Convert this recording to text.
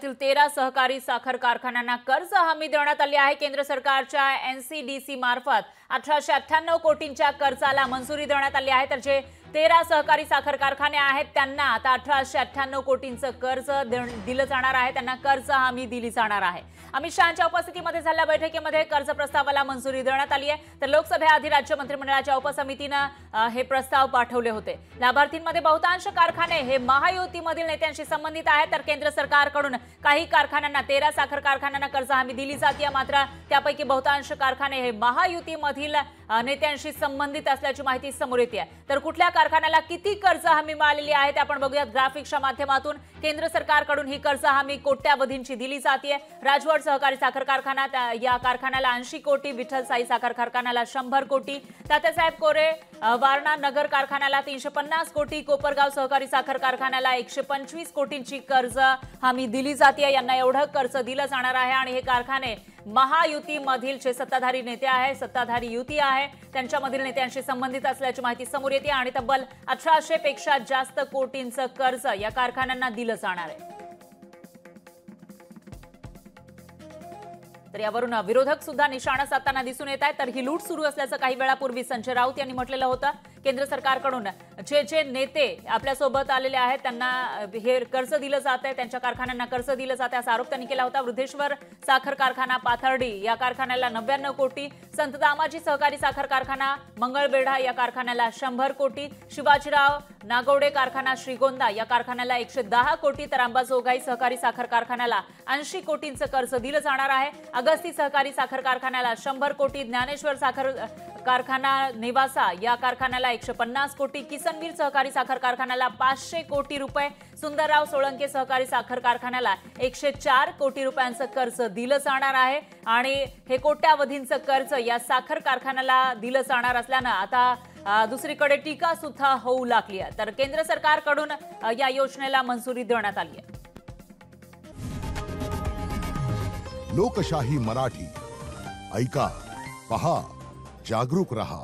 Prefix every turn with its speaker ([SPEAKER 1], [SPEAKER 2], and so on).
[SPEAKER 1] राज्यातील 13 सहकारी साखर कारखान्यांना कर्ज हमी देण्यात आली आहे। केंद्र सरकारच्या एनसीडीसी मार्फत 1898 कोटींच्या कर्जाला मंजुरी देण्यात आली आहे। तर जे 13 सहकारी साखर कारखाने आहेत त्यांना आता 1898 कोटींचं कर्ज दिलं जाणार आहे। त्यांना कर्ज हमी दिली जाणार आहे। अमित शहांच्या उपस्थितीमध्ये झालेल्या बैठकीमध्ये कर्ज प्रस्तावाला मंजुरी देण्यात आली आहे। तर लोकसभेआधी राज्य मंत्रिमंडळाच्या उपसमितीने हे प्रस्ताव पाठवले होते। लाभार्थींमध्ये बहुतांश कारखाने हे महायुतीमधील नेत्यांशी संबंधित आहेत। तर केंद्र सरकारकडून काही कारखान्यांना 13 साखर कारखान्यांना कर्ज हमी दिली जाते, मात्र त्यापैकी बहुतांश कारखाने हे महायुतीमधील नेत्यांशी संबंधित असल्याची माहिती समोर येते आहे। तर कुठल्या कारखान्याला किती कर्ज हमी मिळालेली आहे ते आपण बघूयात ग्राफिक्सच्या माध्यमातून। केंद्र सरकारकडून ही कर्ज हमी कोट्यावधींची दिली जाते। राजवट सहकारी साखर कारखाना या कारखान्याला 80 कोटी, विठ्ठल साई साखर कारखान्याला 100 कोटी, तात्यासाहेब कोरे वारणा नगर कारखान्याला 350 कोटी, कोपरगाव सहकारी साखर कारखान्याला 125 कोटींची कर्ज हमी दिली जाते। यांना एवढं कर्ज दिलं जाणार आहे आणि हे कारखाने महायुतीमधील जे सत्ताधारी नेते आहेत, सत्ताधारी युती आहे, त्यांच्यामधील नेत्यांशी संबंधित असल्याची माहिती समोर येते आणि तब्बल 1800 पेक्षा जास्त कोटींचं कर्ज या कारखान्यांना दिलं जाणार आहे। तर यावरून विरोधक सुद्धा निशाणा साधताना दिसून येत आहेत। तर ही लूट सुरू असल्याचं काही वेळापूर्वी संजय राऊत यांनी म्हटलेलं होतं। केंद्र सरकारकडून जे नेते आपल्या सोबत आलेले आहेत त्यांना हे कर्ज दिलं जात आहे, त्यांच्या कारखान्यांना कर्ज दिलं जात आहे असा आरोप त्यांनी केला होता। वृद्धेश्वर साखर कारखाना पाथर्डी या कारखान्याला 99 कोटी, संत दामाजी सहकारी साखर कारखाना मंगळवेढा या कारखान्याला 100 कोटी, शिवाजीराव नागवडे कारखाना श्रीगोंदा या कारखान्याला 110 कोटी, तर अंबाजोगाई सहकारी साखर कारखान्याला 80 कोटींचं कर्ज दिलं जाणार आहे। अगस्ती सहकारी साखर कारखान्याला 100 कोटी, ज्ञानेश्वर साखर कारखाना नेवासा या कारखान्याला 150 कोटी, किसनवीर सहकारी साखर कारखान्याला 500 कोटी रुपये, सुंदरराव सोळंके सहकारी साखर कारखान्याला 104 कोटी रुपयांचं कर्ज दिलं जाणार आहे। आणि हे कोट्यावधींचं कर्ज या साखर कारखान्याला दिलं जाणार असल्यानं आता दुसरीकडे टीका सुद्धा होऊ लागली आहे। तर केंद्र सरकारकडून या योजनेला मंजुरी देण्यात आली आहे।
[SPEAKER 2] लोकशाही मराठी ऐका, पहा, जागरूक रहा।